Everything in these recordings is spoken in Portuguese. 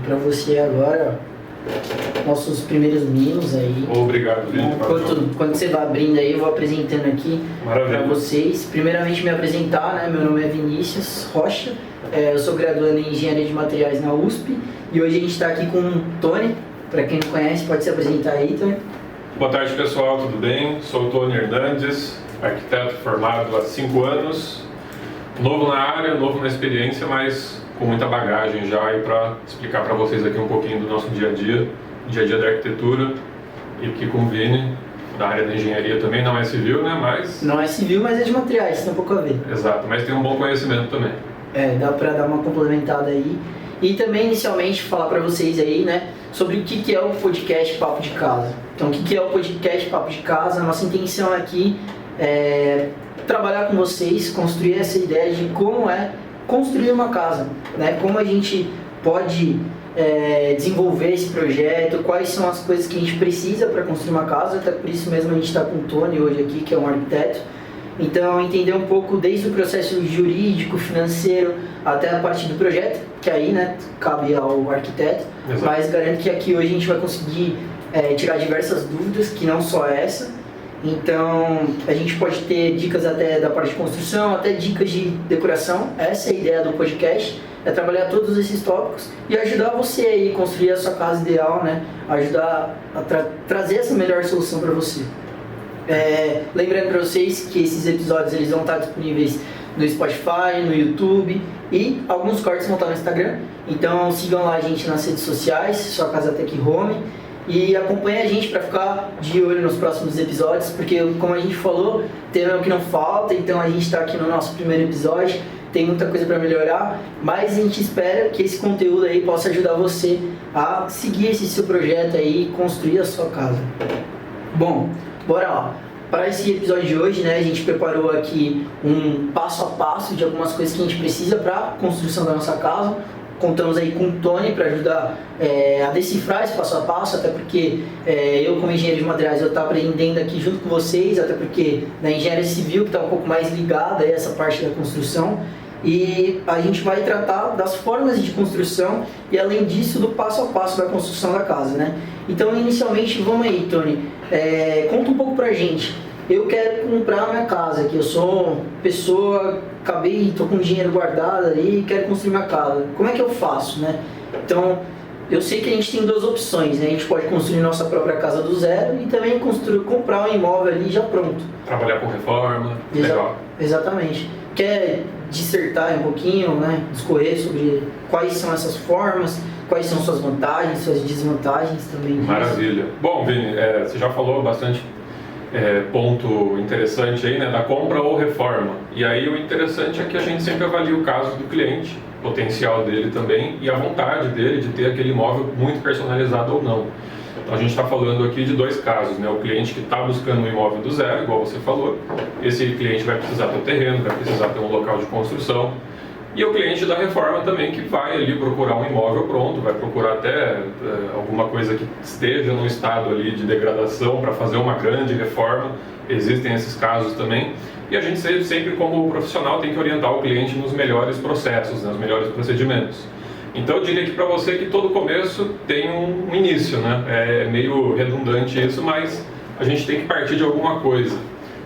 para você agora, nossos primeiros mimos aí. Obrigado, Vini. Quando você vai abrindo aí, eu vou apresentando aqui para vocês. Primeiramente, me apresentar, né? Meu nome é Vinícius Rocha, eu sou graduando em Engenharia de Materiais na USP e hoje a gente está aqui com o Tony. Para quem não conhece, pode se apresentar aí, Tony. Boa tarde, pessoal, tudo bem? Sou o Tony Hernandes, arquiteto formado há 5 anos, novo na área, novo na experiência, mas com muita bagagem já aí para explicar para vocês aqui um pouquinho do nosso dia a dia da arquitetura, e aqui com o Vini, da área da engenharia também, não é civil, né? Mas... Não é civil, mas é de materiais, tem um pouco a ver. Exato, mas tem um bom conhecimento também. Dá para dar uma complementada aí. E também, inicialmente, falar para vocês aí, né, sobre o que é o podcast Papo de Casa. Então, o que é o podcast Papo de Casa? A nossa intenção aqui é trabalhar com vocês, construir essa ideia de como é construir uma casa, né? Como a gente pode desenvolver esse projeto, quais são as coisas que a gente precisa para construir uma casa, até por isso mesmo a gente está com o Tony hoje aqui, que é um arquiteto. Então, entender um pouco desde o processo jurídico, financeiro, até a parte do projeto, que aí, né, cabe ao arquiteto. Exato. Mas garanto que aqui hoje a gente vai conseguir tirar diversas dúvidas, que não só essa. Então, a gente pode ter dicas até da parte de construção, até dicas de decoração. Essa é a ideia do podcast, é trabalhar todos esses tópicos e ajudar você aí a construir a sua casa ideal, né? Ajudar a trazer essa melhor solução para você. Lembrando para vocês que esses episódios eles vão estar disponíveis no Spotify, no YouTube e alguns cortes vão estar no Instagram. Então sigam lá a gente nas redes sociais, Sua Casa Tech Home, e acompanhem a gente para ficar de olho nos próximos episódios, porque como a gente falou, tema é o que não falta, então a gente está aqui no nosso primeiro episódio, tem muita coisa para melhorar, mas a gente espera que esse conteúdo aí possa ajudar você a seguir esse seu projeto aí e construir a sua casa. Bom, bora lá. Para esse episódio de hoje, né, a gente preparou aqui um passo a passo de algumas coisas que a gente precisa para a construção da nossa casa. Contamos aí com o Tony para ajudar a decifrar esse passo a passo, até porque eu, como engenheiro de materiais, eu estou aprendendo aqui junto com vocês, até porque na engenharia civil, que está um pouco mais ligada a essa parte da construção, e a gente vai tratar das formas de construção e, além disso, do passo a passo da construção da casa, né? Então, inicialmente, vamos aí, Tony, conta um pouco pra gente. Eu quero comprar a minha casa, que eu sou pessoa, tô com dinheiro guardado ali e quero construir minha casa. Como é que eu faço, né? Então, eu sei que a gente tem duas opções, né? A gente pode construir nossa própria casa do zero e também comprar um imóvel ali já pronto. Trabalhar com reforma, legal. Exatamente. Quer dissertar um pouquinho, né? Discorrer sobre quais são essas formas, quais são suas vantagens, suas desvantagens também. Maravilha. Bom, Vini, você já falou bastante ponto interessante aí, né, da compra ou reforma. E aí o interessante é que a gente sempre avalia o caso do cliente, o potencial dele também e a vontade dele de ter aquele imóvel muito personalizado ou não. Então a gente está falando aqui de dois casos, né? O cliente que está buscando um imóvel do zero, igual você falou, esse cliente vai precisar ter um terreno, vai precisar ter um local de construção. E o cliente da reforma também, que vai ali procurar um imóvel pronto, vai procurar até alguma coisa que esteja no estado ali de degradação para fazer uma grande reforma. Existem esses casos também. E a gente sempre como profissional tem que orientar o cliente nos melhores processos, nos melhores procedimentos. Então eu diria aqui para você que todo começo tem um início, né? É meio redundante isso, mas a gente tem que partir de alguma coisa.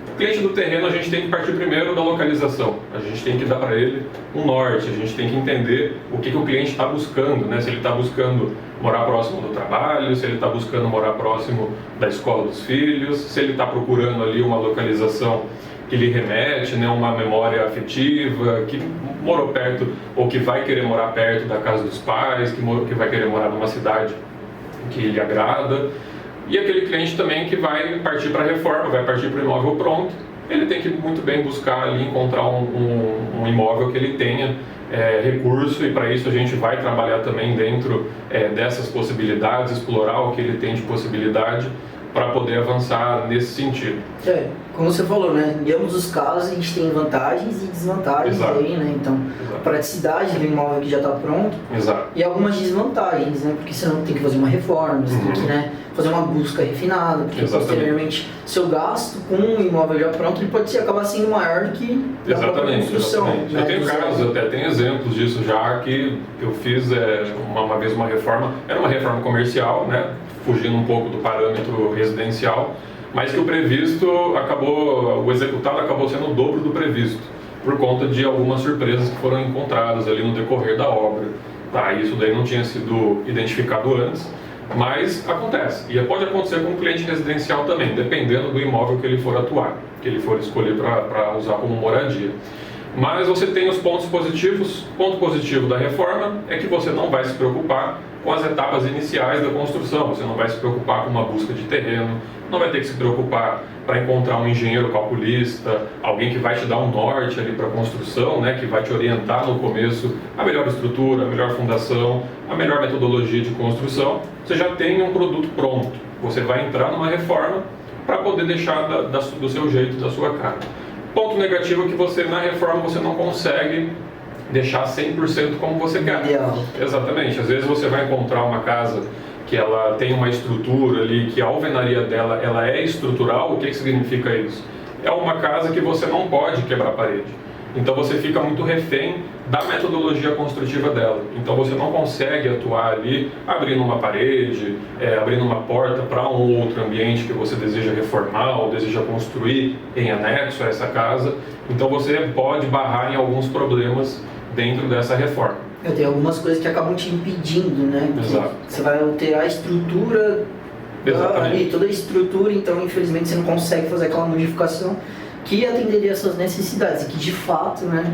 O cliente do terreno, a gente tem que partir primeiro da localização. A gente tem que dar para ele um norte, a gente tem que entender o que o cliente está buscando, né? Se ele está buscando morar próximo do trabalho, se ele está buscando morar próximo da escola dos filhos, se ele está procurando ali uma localização que lhe remete, né, uma memória afetiva, que morou perto ou que vai querer morar perto da casa dos pais, que vai querer morar numa cidade que lhe agrada. E aquele cliente também que vai partir para a reforma, vai partir para o imóvel pronto, ele tem que muito bem buscar ali encontrar um imóvel que ele tenha recurso, e para isso a gente vai trabalhar também dentro dessas possibilidades, explorar o que ele tem de possibilidade para poder avançar nesse sentido. Como você falou, né? Em ambos os casos a gente tem vantagens e desvantagens. Exato. Aí, né? Então, praticidade do imóvel que já está pronto. Exato. E algumas desvantagens, né? Porque você não tem que fazer uma reforma, você tem que, né, fazer uma busca refinada, porque posteriormente seu gasto com o imóvel já pronto ele pode acabar sendo maior do que da própria construção. Exatamente. Né? Eu tenho casos, até tem exemplos disso já, que eu fiz uma vez uma reforma, era uma reforma comercial, né? Fugindo um pouco do parâmetro residencial, mas que o previsto o executado acabou sendo o dobro do previsto, por conta de algumas surpresas que foram encontradas ali no decorrer da obra. Tá, isso daí não tinha sido identificado antes, mas acontece. E pode acontecer com o cliente residencial também, dependendo do imóvel que ele for atuar, que ele for escolher para usar como moradia. Mas você tem os pontos positivos. O ponto positivo da reforma é que você não vai se preocupar com as etapas iniciais da construção. Você não vai se preocupar com uma busca de terreno, não vai ter que se preocupar para encontrar um engenheiro calculista, alguém que vai te dar um norte ali para a construção, né, que vai te orientar no começo a melhor estrutura, a melhor fundação, a melhor metodologia de construção. Você já tem um produto pronto. Você vai entrar numa reforma para poder deixar do seu jeito, da sua cara. Ponto negativo é que você, na reforma, você não consegue deixar 100% como você quer. Ideal. Exatamente. Às vezes você vai encontrar uma casa que ela tem uma estrutura ali, que a alvenaria dela ela é estrutural. O que significa isso? É uma casa que você não pode quebrar a parede. Então você fica muito refém da metodologia construtiva dela. Então você não consegue atuar ali abrindo uma parede, abrindo uma porta para um outro ambiente que você deseja reformar ou deseja construir em anexo a essa casa. Então você pode barrar em alguns problemas dentro dessa reforma. Tem algumas coisas que acabam te impedindo, né? Exato. Você vai alterar a estrutura, toda a estrutura, então infelizmente você não consegue fazer aquela modificação que atenderia às suas necessidades e que de fato, né,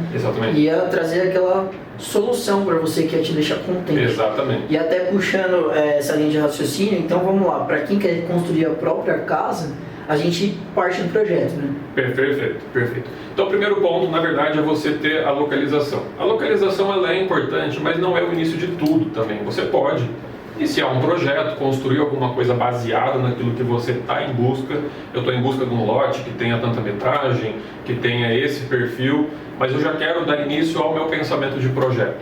ia trazer aquela solução para você que ia te deixar contente. Exatamente. E até puxando essa linha de raciocínio, então vamos lá, para quem quer construir a própria casa, a gente parte do projeto, né? Perfeito. Então o primeiro ponto, na verdade, é você ter a localização. A localização ela é importante, mas não é o início de tudo também. Você pode iniciar um projeto, construir alguma coisa baseada naquilo que você está em busca. Eu estou em busca de um lote que tenha tanta metragem, que tenha esse perfil, mas eu já quero dar início ao meu pensamento de projeto.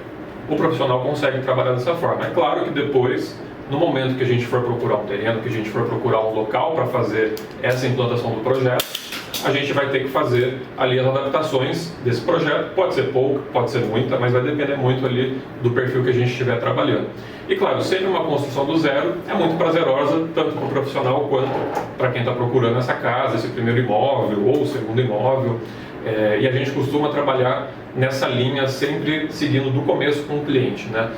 O profissional consegue trabalhar dessa forma. É claro que depois, no momento que a gente for procurar um terreno, que a gente for procurar um local para fazer essa implantação do projeto, a gente vai ter que fazer ali as adaptações desse projeto. Pode ser pouco, pode ser muita, mas vai depender muito ali do perfil que a gente estiver trabalhando. E claro, sempre uma construção do zero é muito prazerosa, tanto para o profissional quanto para quem está procurando essa casa, esse primeiro imóvel ou o segundo imóvel. E a gente costuma trabalhar nessa linha sempre seguindo do começo com o cliente, né?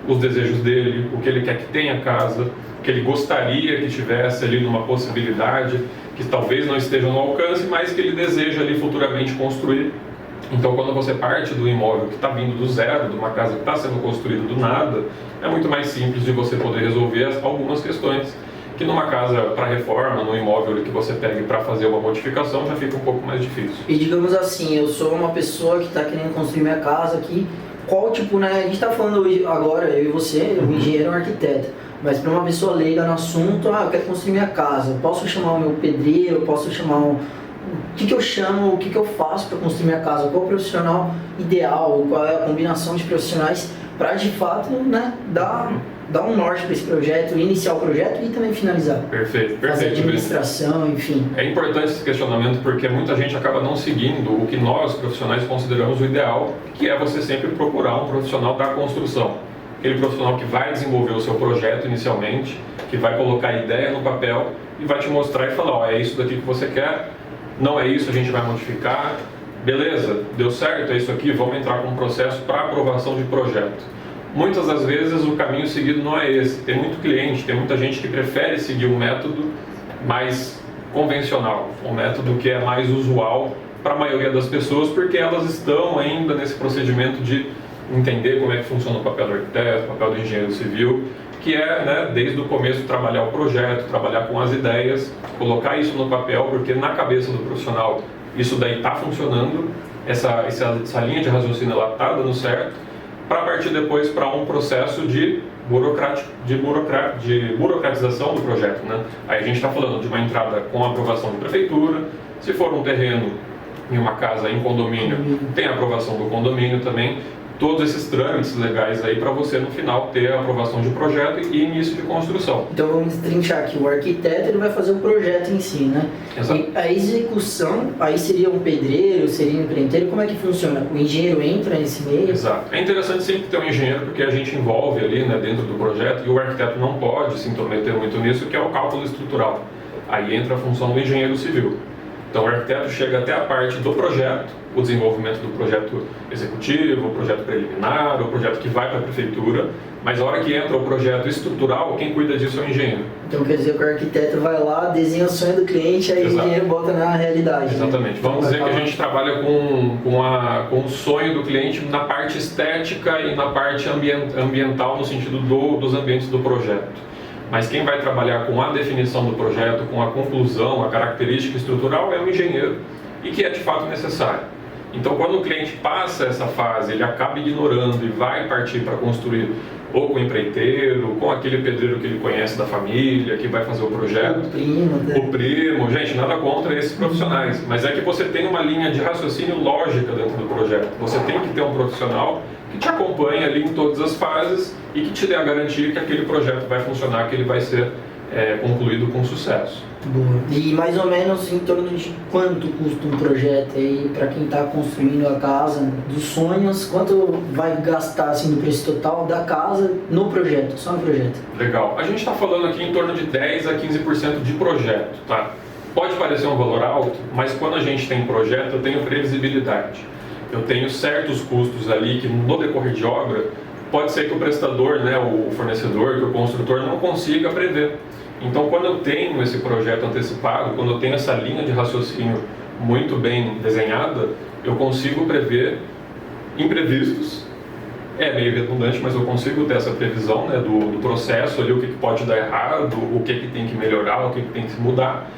Os desejos dele, o que ele quer que tenha a casa, o que ele gostaria que tivesse ali numa possibilidade, que talvez não esteja no alcance, mas que ele deseja ali futuramente construir. Então, quando você parte do imóvel que está vindo do zero, de uma casa que está sendo construída do nada, é muito mais simples de você poder resolver algumas questões que numa casa para reforma, num imóvel que você pegue para fazer uma modificação, já fica um pouco mais difícil. E digamos assim, eu sou uma pessoa que está querendo construir minha casa aqui, qual tipo, né, a gente está falando hoje, agora, eu e você, o engenheiro é um arquiteto, mas para uma pessoa leiga no assunto, eu quero construir minha casa, posso chamar o meu pedreiro, posso chamar o que eu chamo, o que eu faço para construir minha casa, qual é o profissional ideal, qual é a combinação de profissionais para de fato, né, dar um norte para esse projeto, iniciar o projeto e também finalizar. Perfeito. Fazer administração, enfim. É importante esse questionamento porque muita gente acaba não seguindo o que nós, profissionais, consideramos o ideal, que é você sempre procurar um profissional da construção. Aquele profissional que vai desenvolver o seu projeto inicialmente, que vai colocar a ideia no papel e vai te mostrar e falar, é isso daqui que você quer, não é isso, a gente vai modificar, beleza, deu certo, é isso aqui, vamos entrar com um processo para aprovação de projeto. Muitas das vezes o caminho seguido não é esse. Tem muito cliente, tem muita gente que prefere seguir um método mais convencional, um método que é mais usual para a maioria das pessoas, porque elas estão ainda nesse procedimento de entender como é que funciona o papel do arquiteto, o papel do engenheiro civil, que é, né, desde o começo, trabalhar o projeto, trabalhar com as ideias, colocar isso no papel, porque na cabeça do profissional isso daí está funcionando, essa linha de raciocínio está dando certo, para partir depois para um processo de de burocratização do projeto, né? Aí a gente está falando de uma entrada com aprovação de prefeitura, se for um terreno em uma casa em condomínio, tem a aprovação do condomínio também, todos esses trâmites legais aí para você no final ter a aprovação de projeto e início de construção. Então vamos trinchar aqui, o arquiteto ele vai fazer o projeto em si, né? Exato. E a execução, aí seria um pedreiro, seria um empreiteiro, como é que funciona? O engenheiro entra nesse meio? Exato. É interessante sempre ter um engenheiro porque a gente envolve ali, né, dentro do projeto, e o arquiteto não pode se intrometer muito nisso, que é o cálculo estrutural. Aí entra a função do engenheiro civil. Então o arquiteto chega até a parte do projeto, o desenvolvimento do projeto executivo, o projeto preliminar, o projeto que vai para a prefeitura, mas a hora que entra o projeto estrutural, quem cuida disso é o engenheiro. Então quer dizer que o arquiteto vai lá, desenha o sonho do cliente, aí Exato. o engenheiro bota na realidade. Exatamente. Né? Vamos dizer que a gente trabalha com o sonho do cliente na parte estética e na parte ambiental, no sentido dos ambientes do projeto. Mas quem vai trabalhar com a definição do projeto, com a conclusão, a característica estrutural é o engenheiro, e que é de fato necessário. Então, quando o cliente passa essa fase, ele acaba ignorando e vai partir para construir ou com o empreiteiro, com aquele pedreiro que ele conhece da família, que vai fazer o projeto. O primo, né? O primo, gente, nada contra esses profissionais, mas é que você tem uma linha de raciocínio lógica dentro do projeto. Você tem que ter um profissional que te acompanhe ali em todas as fases e que te dê a garantia que aquele projeto vai funcionar, que ele vai ser concluído com sucesso. Boa. E mais ou menos em torno de quanto custa um projeto aí para quem está construindo a casa dos sonhos? Quanto vai gastar assim no preço total da casa no projeto, só no projeto? Legal. A gente está falando aqui em torno de 10 a 15% de projeto, tá? Pode parecer um valor alto, mas quando a gente tem projeto, eu tenho previsibilidade. Eu tenho certos custos ali que no decorrer de obra, pode ser que o prestador, né, o fornecedor, que o construtor não consiga prever. Então, quando eu tenho esse projeto antecipado, quando eu tenho essa linha de raciocínio muito bem desenhada, eu consigo prever imprevistos. É meio redundante, mas eu consigo ter essa previsão, né, do processo ali, o que pode dar errado, o que tem que melhorar, o que tem que mudar.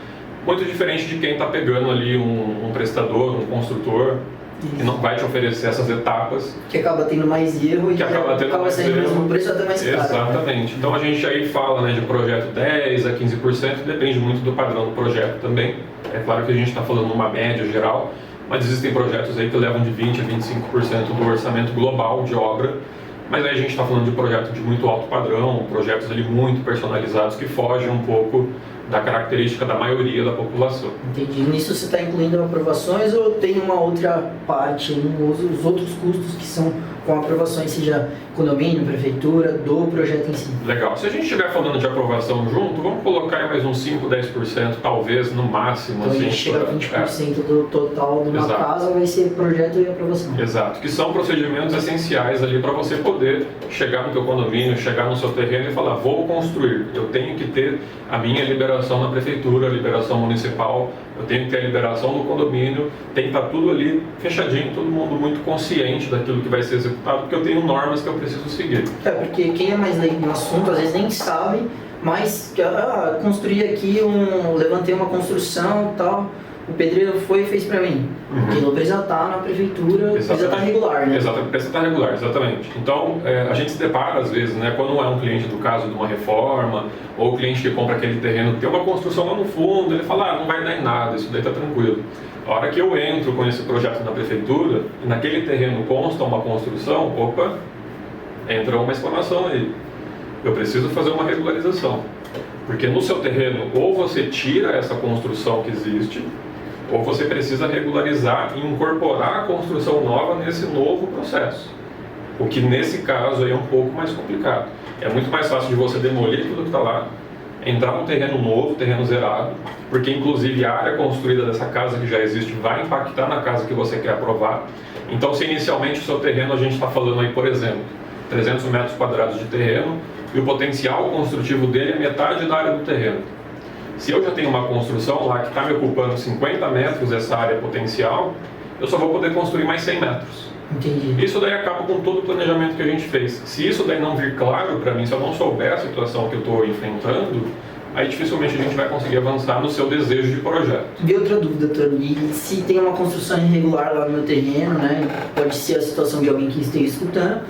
Muito diferente de quem está pegando ali um prestador, um construtor, que não vai te oferecer essas etapas. Que acaba tendo mais erro e que acaba saindo mesmo preço até mais caro. Exatamente. Né? Então a gente aí fala, né, de projeto 10 a 15%, depende muito do padrão do projeto também. É claro que a gente está falando numa média geral, mas existem projetos aí que levam de 20% a 25% do orçamento global de obra. Mas aí a gente está falando de projetos de muito alto padrão, projetos ali muito personalizados que fogem um pouco da característica da maioria da população. Entendi. Nisso você está incluindo aprovações ou tem uma outra parte, os outros custos que são com aprovações, seja condomínio, prefeitura, do projeto em si? Legal. Se a gente estiver falando de aprovação junto, vamos colocar aí mais uns 5, 10%, talvez, no máximo. Então assim, a gente chega a 20% do total de uma casa vai ser projeto e aprovação. Exato. Que são procedimentos essenciais ali para você poder chegar no teu condomínio, chegar no seu terreno e falar, vou construir. Eu tenho que ter a minha liberação na prefeitura, a liberação municipal, eu tenho que ter a liberação do condomínio, tem que estar tudo ali fechadinho, todo mundo muito consciente daquilo que vai ser executado, porque eu tenho normas que eu preciso seguir. Porque quem é mais leigo no assunto, às vezes nem sabe, mas construí aqui, levantei uma construção e tal, o pedreiro foi e fez para mim. Aquilo precisa estar na prefeitura, precisa estar regular, né? Exatamente, precisa estar regular, exatamente. Então, a gente se depara, às vezes, né, quando é um cliente do caso de uma reforma, ou o cliente que compra aquele terreno, tem uma construção lá no fundo, ele fala, não vai dar em nada, isso daí está tranquilo. A hora que eu entro com esse projeto na prefeitura, e naquele terreno consta uma construção, opa, entra uma exclamação aí. Eu preciso fazer uma regularização. Porque no seu terreno, ou você tira essa construção que existe, ou você precisa regularizar e incorporar a construção nova nesse novo processo. O que nesse caso aí é um pouco mais complicado. É muito mais fácil de você demolir tudo que está lá, entrar num terreno novo, terreno zerado, porque inclusive a área construída dessa casa que já existe vai impactar na casa que você quer aprovar. Então, se inicialmente o seu terreno, a gente está falando aí, por exemplo, 300 metros quadrados de terreno, e o potencial construtivo dele é metade da área do terreno. Se eu já tenho uma construção lá que está me ocupando 50 metros dessa área potencial, eu só vou poder construir mais 100 metros. Entendi. Isso daí acaba com todo o planejamento que a gente fez. Se isso daí não vir claro para mim, se eu não souber a situação que eu estou enfrentando, aí dificilmente a gente vai conseguir avançar no seu desejo de projeto. E outra dúvida, Tony, e se tem uma construção irregular lá no meu terreno, né? Pode ser a situação de alguém que esteja escutando,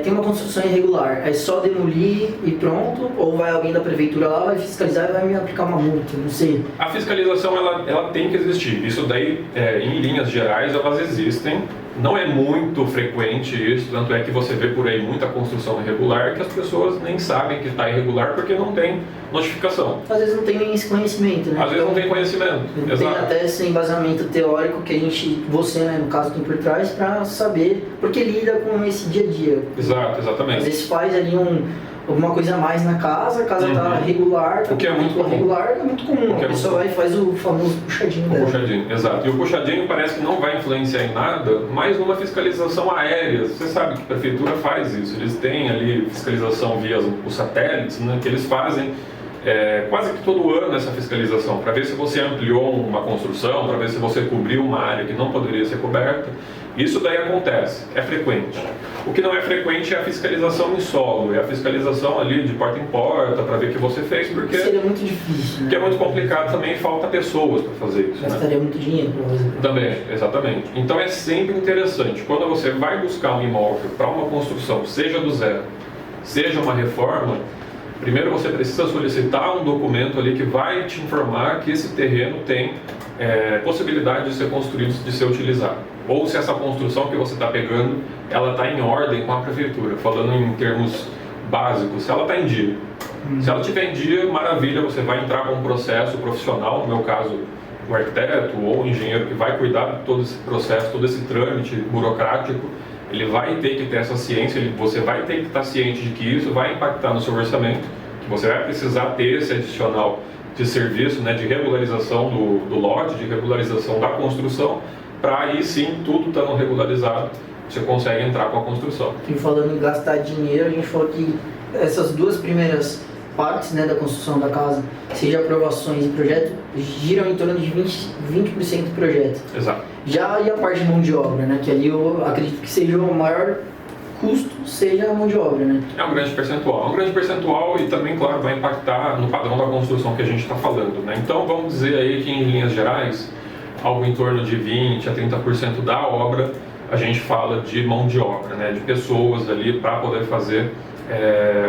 tem uma construção irregular, é só demolir e pronto? Ou vai alguém da prefeitura lá, vai fiscalizar e vai me aplicar uma multa? Não sei. A fiscalização ela tem que existir. Isso daí, em linhas gerais, elas existem. Não é muito frequente isso, tanto é que você vê por aí muita construção irregular que as pessoas nem sabem que está irregular porque não tem notificação. Às vezes não tem nem esse conhecimento, né? Às vezes não tem conhecimento. Tem Exato. até esse embasamento teórico que você, né, no caso, tem por trás para saber, porque lida com esse dia a dia. Exato, exatamente. Às vezes faz ali alguma coisa a mais na casa, a casa está regular, o que é muito comum. Regular é muito comum. A pessoa vai e faz o famoso puxadinho dela. Puxadinho, exato. E o puxadinho parece que não vai influenciar em nada, mas numa fiscalização aérea. Você sabe que a prefeitura faz isso. Eles têm ali fiscalização via os satélites, né, que eles fazem quase que todo ano essa fiscalização, para ver se você ampliou uma construção, para ver se você cobriu uma área que não poderia ser coberta. Isso daí acontece, é frequente. O que não é frequente é a fiscalização em solo, é a fiscalização ali de porta em porta, para ver o que você fez, porque seria muito difícil, né? Porque é muito complicado também e falta pessoas para fazer isso. Gastaria muito dinheiro para fazer. Também, exatamente. Então é sempre interessante, quando você vai buscar um imóvel para uma construção, seja do zero, seja uma reforma, primeiro você precisa solicitar um documento ali que vai te informar que esse terreno tem possibilidade de ser construído, de ser utilizado. Ou se essa construção que você está pegando, ela está em ordem com a prefeitura, falando em termos básicos, se ela está em dia. Se ela estiver em dia, maravilha, você vai entrar com um processo profissional, no meu caso, o arquiteto ou o engenheiro que vai cuidar de todo esse processo, todo esse trâmite burocrático, ele vai ter que ter essa ciência, você vai ter que estar ciente de que isso vai impactar no seu orçamento, que você vai precisar ter esse adicional de serviço, né, de regularização do lote, de regularização da construção, para aí sim, tudo estando regularizado, você consegue entrar com a construção. E falando em gastar dinheiro, a gente falou que essas duas primeiras partes, né, da construção da casa, seja aprovações e projeto, giram em torno de 20% do projeto. Exato. Já e a parte de mão de obra, né, que ali eu acredito que seja o maior custo, seja a mão de obra, né? É um grande percentual e também, claro, vai impactar no padrão da construção que a gente está falando, né? Então, vamos dizer aí que em linhas gerais, algo em torno de 20% a 30% da obra, a gente fala de mão de obra, né? De pessoas ali para poder fazer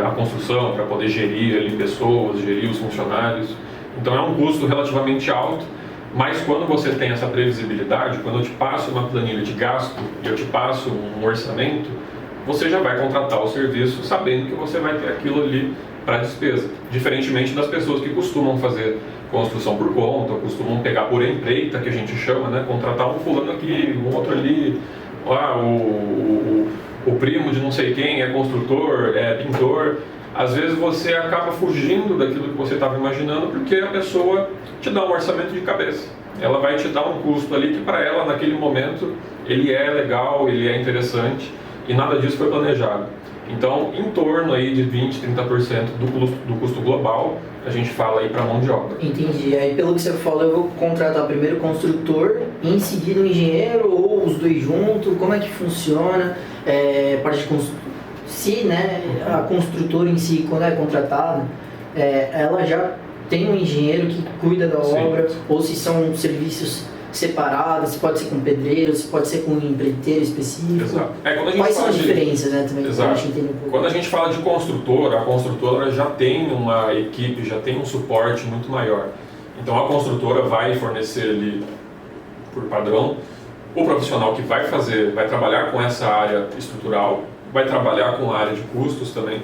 a construção, para poder gerir ali pessoas, gerir os funcionários. Então é um custo relativamente alto, mas quando você tem essa previsibilidade, quando eu te passo uma planilha de gasto e eu te passo um orçamento, você já vai contratar o serviço sabendo que você vai ter aquilo ali para despesa. Diferentemente das pessoas que costumam fazer construção por conta, costumam pegar por empreita, que a gente chama, né? Contratar um fulano aqui, um outro ali, o primo de não sei quem é construtor, é pintor. Às vezes você acaba fugindo daquilo que você estava imaginando porque a pessoa te dá um orçamento de cabeça. Ela vai te dar um custo ali que para ela naquele momento ele é legal, ele é interessante e nada disso foi planejado. Então, em torno aí de 20, 30% do custo global, a gente fala aí para mão de obra. Entendi. Aí, pelo que você falou, eu vou contratar primeiro o construtor e em seguida o engenheiro ou os dois juntos? Como é que funciona? Parte de se, né, a construtora em si, quando é contratada, ela já tem um engenheiro que cuida da obra, ou se são serviços separados, se pode ser com pedreiro, se pode ser com um empreiteiro específico. Exato. Quais são as diferenças, né, também? Exato. Um quando a gente fala de construtora, a construtora já tem uma equipe, já tem um suporte muito maior. Então a construtora vai fornecer ali, por padrão, o profissional que vai trabalhar com essa área estrutural, vai trabalhar com a área de custos também,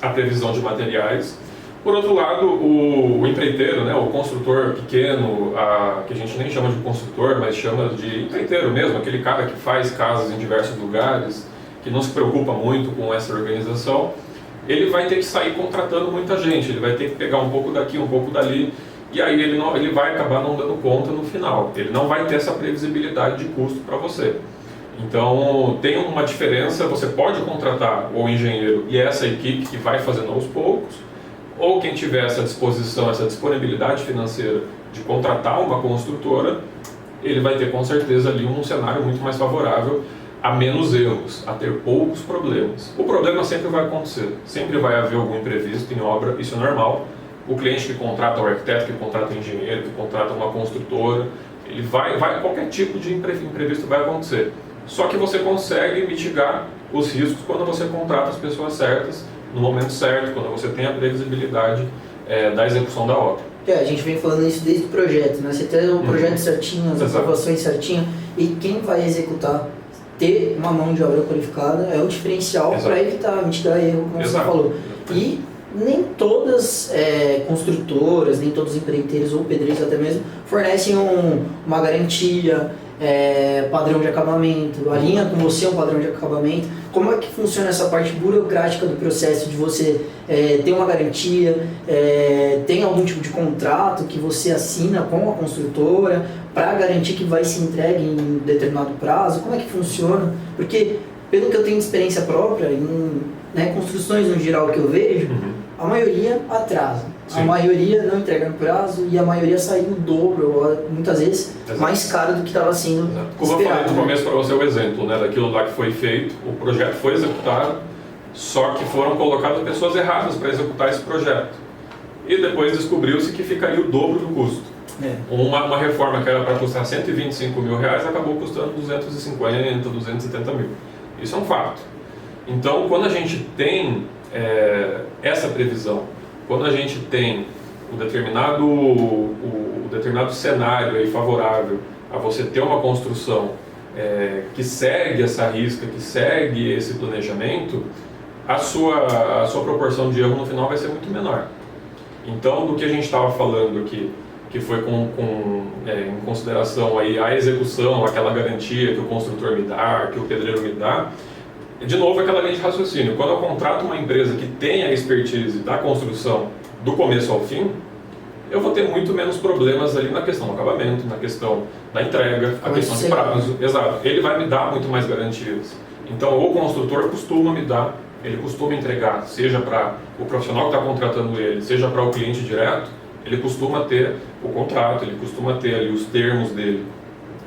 a previsão de materiais. Por outro lado, o empreiteiro, né, o construtor pequeno, que a gente nem chama de construtor, mas chama de empreiteiro mesmo, aquele cara que faz casas em diversos lugares, que não se preocupa muito com essa organização, ele vai ter que sair contratando muita gente, ele vai ter que pegar um pouco daqui, um pouco dali, e aí ele vai acabar não dando conta no final, ele não vai ter essa previsibilidade de custo para você. Então, tem uma diferença, você pode contratar o engenheiro e essa equipe que vai fazendo aos poucos, ou quem tiver essa disposição, essa disponibilidade financeira de contratar uma construtora, ele vai ter com certeza ali um cenário muito mais favorável a menos erros, a ter poucos problemas. O problema sempre vai acontecer, sempre vai haver algum imprevisto em obra, isso é normal. O cliente que contrata o arquiteto, que contrata o engenheiro, que contrata uma construtora, qualquer tipo de imprevisto vai acontecer. Só que você consegue mitigar os riscos quando você contrata as pessoas certas, no momento certo, quando você tem a previsibilidade da execução da obra. A gente vem falando isso desde o projeto, né? Você tem o projeto certinho, as aprovações certinho, e quem vai executar, ter uma mão de obra qualificada é o diferencial para evitar, mitigar erro, como você falou. E nem todas construtoras, nem todos os empreiteiros ou pedreiros até mesmo fornecem uma garantia, padrão de acabamento, alinha com você um padrão de acabamento. Como é que funciona essa parte burocrática do processo de você ter uma garantia, tem algum tipo de contrato que você assina com a construtora para garantir que vai se entregue em determinado prazo? Como é que funciona? Porque, pelo que eu tenho de experiência própria, em construções no geral que eu vejo, a maioria atrasa. Sim. A maioria não entrega no prazo e a maioria sai no dobro, ou muitas vezes mais caro do que estava sendo Como eu falei no começo para você o exemplo, né, daquilo lá que foi feito, o projeto foi executado, só que foram colocadas pessoas erradas para executar esse projeto. E depois descobriu-se que ficaria o dobro do custo. Uma reforma que era para custar 125 mil reais acabou custando 250, 270 mil. Isso é um fato. Então, quando a gente tem essa previsão, quando a gente tem um determinado cenário aí favorável a você ter uma construção que segue essa risca, que segue esse planejamento, a sua proporção de erro no final vai ser muito menor. Então, do que a gente estava falando aqui, que foi em consideração aí a execução, aquela garantia que o construtor me dá, que o pedreiro me dá, de novo aquela linha de raciocínio. Quando eu contrato uma empresa que tem a expertise da construção do começo ao fim, eu vou ter muito menos problemas ali na questão do acabamento, na questão da entrega, a questão de prazo. Exato. Ele vai me dar muito mais garantias. Então, o construtor costuma me dar, ele costuma entregar, seja para o profissional que está contratando ele, seja para o cliente direto, ele costuma ter o contrato, ele costuma ter ali os termos dele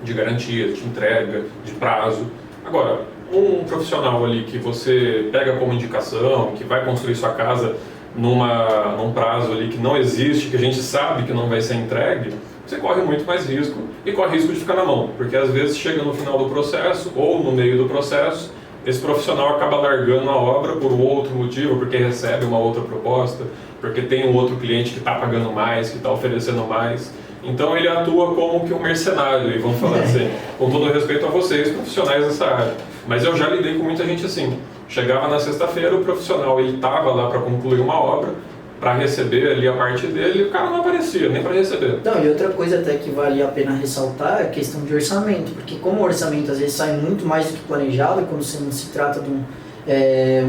de garantia, de entrega, de prazo. Agora, um profissional ali que você pega como indicação, que vai construir sua casa num prazo ali que não existe, que a gente sabe que não vai ser entregue, você corre muito mais risco e corre risco de ficar na mão, porque às vezes chega no final do processo ou no meio do processo, esse profissional acaba largando a obra por um outro motivo, porque recebe uma outra proposta, porque tem um outro cliente que está pagando mais, que está oferecendo mais. Então ele atua como que um mercenário, e vamos falar assim, com todo respeito a vocês, profissionais dessa área. Mas eu já lidei com muita gente assim. Chegava na sexta-feira, o profissional ele estava lá para concluir uma obra, para receber ali a parte dele, e o cara não aparecia, nem para receber. Não, e outra coisa até que vale a pena ressaltar é a questão de orçamento, porque como o orçamento às vezes sai muito mais do que planejado, quando não se trata de um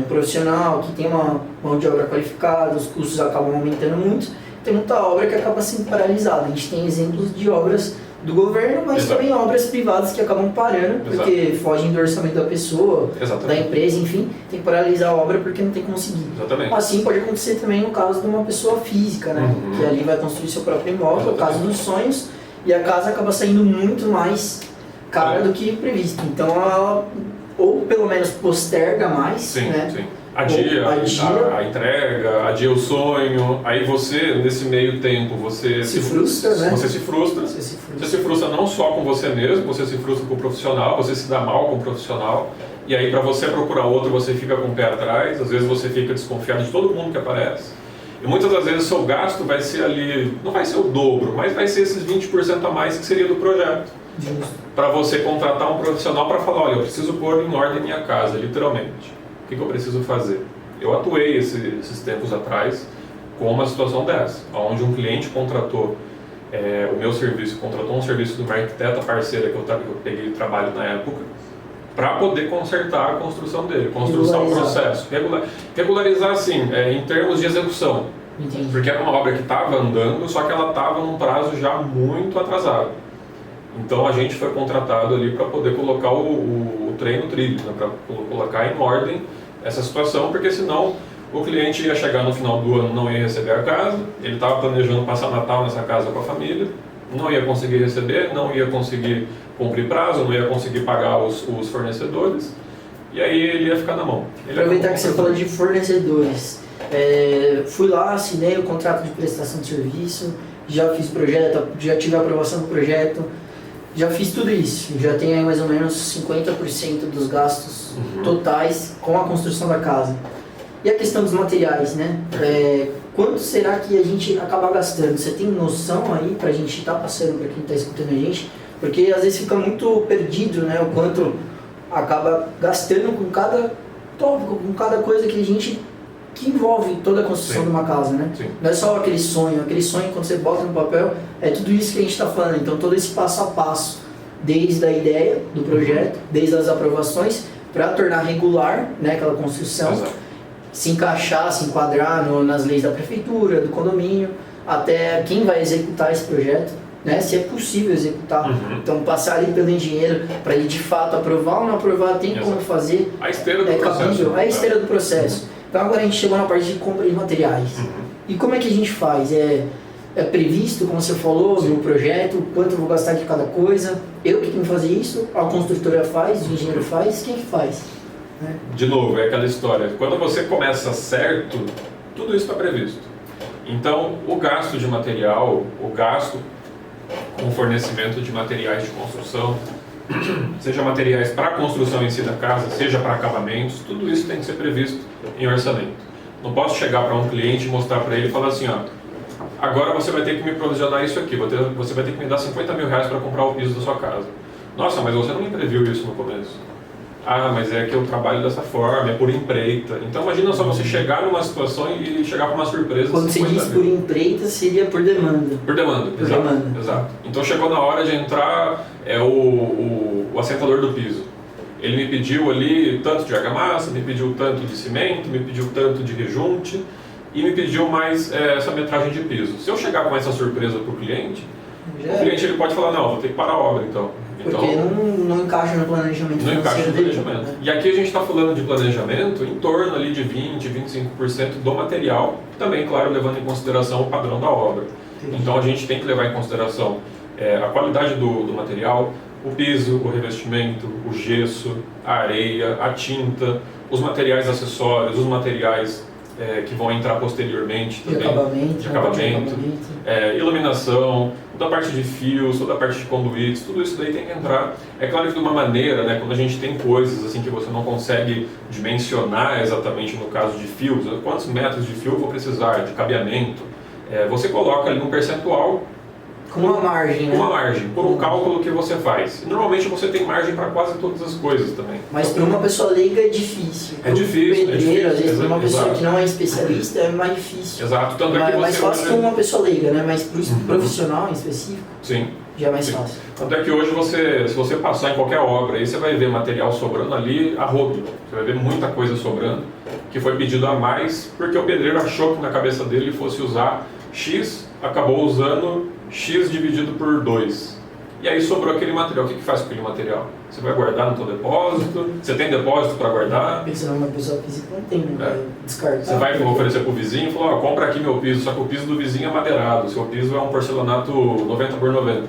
profissional que tem uma mão de obra qualificada, os custos acabam aumentando muito, tem muita obra que acaba sendo paralisada. A gente tem exemplos de obras do governo, mas também obras privadas que acabam parando, porque fogem do orçamento da pessoa, da empresa, enfim, tem que paralisar a obra porque não tem como seguir. Assim pode acontecer também no caso de uma pessoa física, né? Que ali vai construir seu próprio imóvel, o caso dos sonhos, e a casa acaba saindo muito mais cara do que previsto. Então ela, ou pelo menos posterga mais, né? Adia a entrega, adia o sonho, aí você, nesse meio tempo, você se frustra, né? Você se frustra não só com você mesmo, você se frustra com o profissional, você se dá mal com o profissional, e aí para você procurar outro, você fica com o pé atrás, às vezes você fica desconfiado de todo mundo que aparece, e muitas das vezes o seu gasto vai ser ali, não vai ser o dobro, mas vai ser esses 20% a mais que seria do projeto. Para você contratar um profissional para falar, olha, eu preciso pôr em ordem minha casa, literalmente. O que eu preciso fazer? Eu atuei esses tempos atrás com uma situação dessa, onde um cliente contratou o meu serviço, contratou um serviço de uma arquiteta parceira que eu peguei trabalho na época, para poder consertar a construção dele, construção, processo, regularizar assim, em termos de execução, porque era uma obra que estava andando, só que ela estava num prazo já muito atrasado. Então a gente foi contratado ali para poder colocar o trem no trilho, né, para colocar em ordem essa situação, porque senão o cliente ia chegar no final do ano, não ia receber a casa, ele estava planejando passar Natal nessa casa com a família, não ia conseguir receber, não ia conseguir cumprir prazo, não ia conseguir pagar os fornecedores, e aí ele ia ficar na mão. Aproveitar que você falou de fornecedores, fui lá, assinei o contrato de prestação de serviço, já fiz projeto, já tive a aprovação do projeto, já fiz tudo isso. Já tenho aí mais ou menos 50% dos gastos totais com a construção da casa. E a questão dos materiais, né? Quanto será que a gente acaba gastando? Você tem noção aí pra gente estar passando para quem está escutando a gente? Porque às vezes fica muito perdido, né? O quanto acaba gastando com cada tópico, com cada coisa que envolve toda a construção de uma casa, né? Sim. Não é só aquele sonho quando você bota no papel, é tudo isso que a gente está falando. Então todo esse passo a passo, desde a ideia do projeto, desde as aprovações, para tornar regular, né, aquela construção. Exato. Se encaixar, se enquadrar nas leis da prefeitura, do condomínio, até quem vai executar esse projeto, né? Se é possível executar. Então passar ali pelo engenheiro para ele de fato aprovar ou não aprovar, tem como fazer. A esteira do processo. Cabível, a esteira do processo. Então agora a gente chegou na parte de compra de materiais. E como é que a gente faz? É previsto, como você falou, no projeto, quanto eu vou gastar de cada coisa? Eu que tenho que fazer isso? A construtora faz? O engenheiro faz? Quem que faz? De novo, é aquela história, quando você começa certo, tudo isso está previsto. Então, o gasto de material, o gasto com fornecimento de materiais de construção, seja materiais para a construção em si da casa, seja para acabamentos, tudo isso tem que ser previsto em orçamento. Não posso chegar para um cliente e mostrar para ele e falar assim, ó, agora você vai ter que me provisionar isso aqui, você vai ter que me dar 50 mil reais para comprar o piso da sua casa. Nossa, mas você não me previu isso no começo. Ah, mas é que eu trabalho dessa forma, é por empreita. Então imagina só você chegar numa situação e chegar com uma surpresa. Quando você diz por empreita, seria por demanda. Por demanda, exato. Então chegou na hora de entrar o assentador do piso. Ele me pediu ali tanto de argamassa, me pediu tanto de cimento, me pediu tanto de rejunte e me pediu mais essa metragem de piso. Se eu chegar com essa surpresa para o cliente ele pode falar, não, vou ter que parar a obra então. Porque não encaixa no planejamento. Não encaixa no planejamento. Né? E aqui a gente está falando de planejamento em torno ali de 20%, 25% do material, também, claro, levando em consideração o padrão da obra. Entendi. Então a gente tem que levar em consideração a qualidade do material, o piso, o revestimento, o gesso, a areia, a tinta, os materiais acessórios, os materiais que vão entrar posteriormente também, de acabamento, iluminação, toda a parte de fios, toda a parte de conduítes, tudo isso daí tem que entrar. É claro que de uma maneira, né, quando a gente tem coisas assim que você não consegue dimensionar exatamente no caso de fios, quantos metros de fio eu vou precisar, de cabeamento, você coloca ali um percentual. Com uma margem, né? Com uma margem, por um cálculo que você faz. Normalmente você tem margem para quase todas as coisas também. Mas para uma pessoa leiga é difícil. É difícil, pedreiro, às vezes para uma pessoa que não é especialista é mais difícil. Exato. Tanto é que mais fácil para uma pessoa leiga, né? Mas para o profissional em específico, já é mais fácil. Tanto é que hoje se você passar em qualquer obra, aí você vai ver material sobrando ali a rodo. Você vai ver muita coisa sobrando, que foi pedido a mais, porque o pedreiro achou que na cabeça dele fosse usar X, acabou usando X dividido por 2. E aí sobrou aquele material. O que faz com aquele material? Você vai guardar no seu depósito? Você tem depósito para guardar? Pensando numa pessoa física não tem, né? Vai descartar. Você vai oferecer para o vizinho e falar, compra aqui meu piso, só que o piso do vizinho é madeirado, o seu piso é um porcelanato 90 por 90.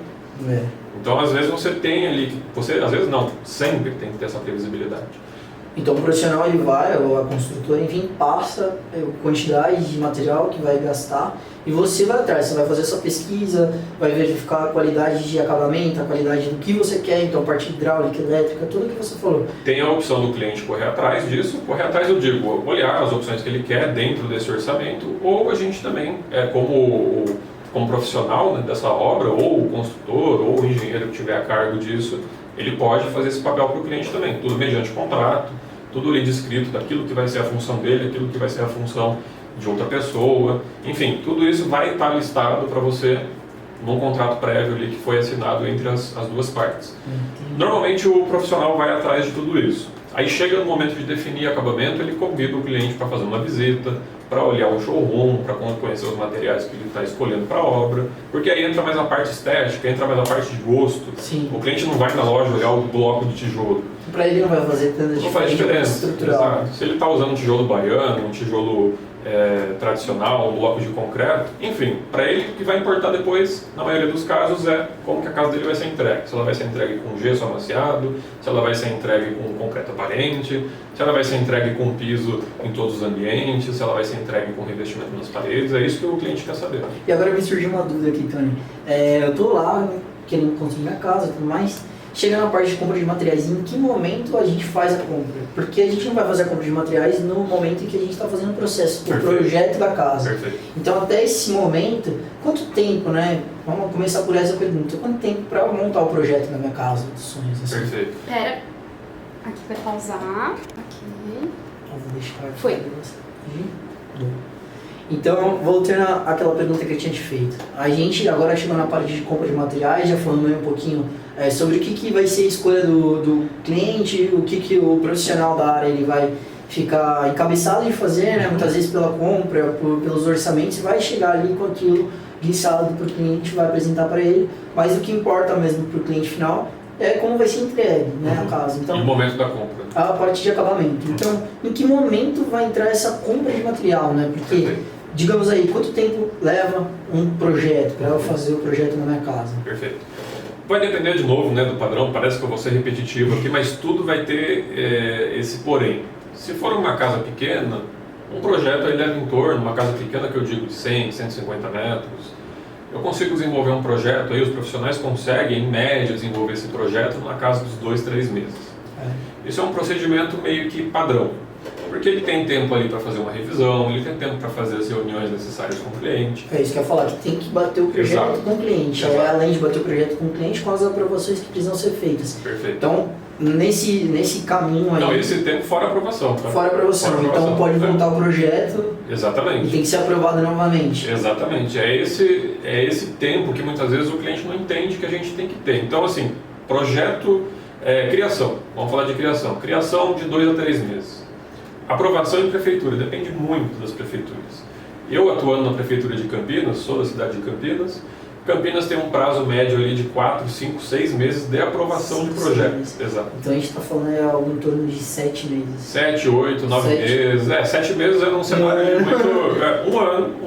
Então às vezes você tem ali, às vezes não, sempre tem que ter essa previsibilidade. Então o profissional ele vai, ou a construtora, enfim, passa a quantidade de material que vai gastar e você vai atrás, você vai fazer essa pesquisa, vai verificar a qualidade de acabamento, a qualidade do que você quer, então a parte hidráulica, elétrica, tudo que você falou. Tem a opção do cliente correr atrás disso, correr atrás eu digo, olhar as opções que ele quer dentro desse orçamento, ou a gente também, como profissional, né, dessa obra, ou o construtor, ou o engenheiro que tiver a cargo disso, ele pode fazer esse papel para o cliente também, tudo mediante contrato, tudo ali descrito daquilo que vai ser a função dele, aquilo que vai ser a função de outra pessoa, enfim, tudo isso vai estar listado para você num contrato prévio ali que foi assinado entre as duas partes. Normalmente o profissional vai atrás de tudo isso. Aí chega no momento de definir acabamento, ele convida o cliente para fazer uma visita, para olhar o showroom, para conhecer os materiais que ele está escolhendo para a obra, porque aí entra mais a parte estética, entra mais a parte de gosto. Sim. O cliente não vai na loja olhar o bloco de tijolo. Para ele não vai fazer tanta diferença. Não faz diferença. Exato. Se ele está usando um tijolo baiano, um tijolo tradicional, um bloco de concreto, enfim, para ele o que vai importar depois, na maioria dos casos, é como que a casa dele vai ser entregue. Se ela vai ser entregue com gesso amaciado, se ela vai ser entregue com concreto aparente, se ela vai ser entregue com piso em todos os ambientes, se ela vai ser entregue com revestimento nas paredes, é isso que o cliente quer saber. E agora me surgiu uma dúvida aqui, Tony. Eu tô lá querendo construir a casa e tudo mais. Chega na parte de compra de materiais, em que momento a gente faz a compra? Porque a gente não vai fazer a compra de materiais no momento em que a gente está fazendo o processo, o projeto da casa. Perfeito. Então, até esse momento, quanto tempo, né? Vamos começar por essa pergunta. Quanto tempo para montar o projeto da minha casa, dos sonhos? Assim? Perfeito. Pera, aqui vai pausar, aqui. Eu vou deixar aqui. Foi. Então, voltando àquela pergunta que eu tinha te feito. A gente agora chegou na parte de compra de materiais, já falando um pouquinho sobre o que vai ser a escolha do cliente, o que o profissional da área ele vai ficar encabeçado de fazer, né? Muitas vezes pela compra, pelos orçamentos, vai chegar ali com aquilo listado para o cliente, vai apresentar para ele, mas o que importa mesmo para o cliente final é como vai ser entregue, né, a casa. Então, e o momento da compra. A parte de acabamento. Então, em que momento vai entrar essa compra de material, né? Porque, digamos aí, quanto tempo leva um projeto para eu fazer o projeto na minha casa? Perfeito. Vai depender de novo, né, do padrão, parece que eu vou ser repetitivo aqui, mas tudo vai ter esse porém. Se for uma casa pequena, um projeto aí leva em torno, uma casa pequena que eu digo de 100, 150 metros, eu consigo desenvolver um projeto, aí os profissionais conseguem, em média, desenvolver esse projeto na casa dos 2, 3 meses. Isso é um procedimento meio que padrão, porque ele tem tempo ali para fazer uma revisão, ele tem tempo para fazer as reuniões necessárias com o cliente. É isso que eu ia falar, que tem que bater o projeto Exato. com o cliente. Além de bater o projeto com o cliente, com as aprovações que precisam ser feitas. Perfeito. Então, nesse caminho aí... Não, esse tempo fora a aprovação. Tá? Fora a aprovação. Então, pode voltar o projeto... Exatamente. E tem que ser aprovado novamente. Exatamente. É esse tempo que muitas vezes o cliente não entende que a gente tem que ter. Então, assim, projeto... criação, vamos falar de criação. Criação de 2 a 3 meses. Aprovação em prefeitura, depende muito das prefeituras. Eu atuando na prefeitura de Campinas, sou da cidade de Campinas. Campinas tem um prazo médio ali de 4, 5, 6 meses de aprovação de projeto. Exato. Então a gente está falando algo em torno de 7 meses. 7, 8, 9 meses. 7 meses é um cenário muito... um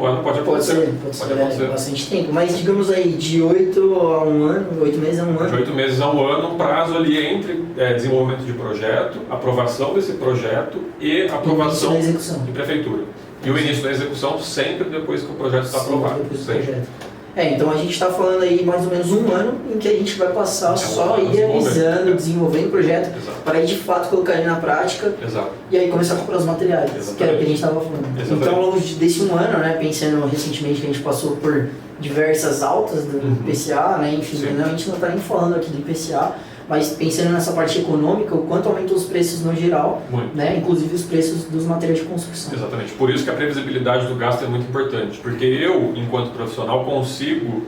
ano pode acontecer. Pode ser bastante tempo. Mas digamos aí, de 8 a 1 ano, 8 meses a 1 ano. De 8 meses a 1 ano, um prazo ali entre desenvolvimento de projeto, aprovação desse projeto e aprovação de prefeitura. E o início da execução sempre depois que o projeto está aprovado. Depois do projeto. Então a gente está falando aí mais ou menos 1 ano em que a gente vai passar só ir revisando, desenvolvendo o projeto, para aí de fato colocar ele na prática. Exato. E aí começar a comprar os materiais, que era o que a gente estava falando. Exatamente. Então ao longo desse 1 ano, né, pensando recentemente que a gente passou por diversas altas do IPCA, né, enfim, a gente não está nem falando aqui do IPCA, mas pensando nessa parte econômica, o quanto aumentou os preços no geral, né, inclusive os preços dos materiais de construção. Exatamente, por isso que a previsibilidade do gasto é muito importante, porque eu, enquanto profissional, consigo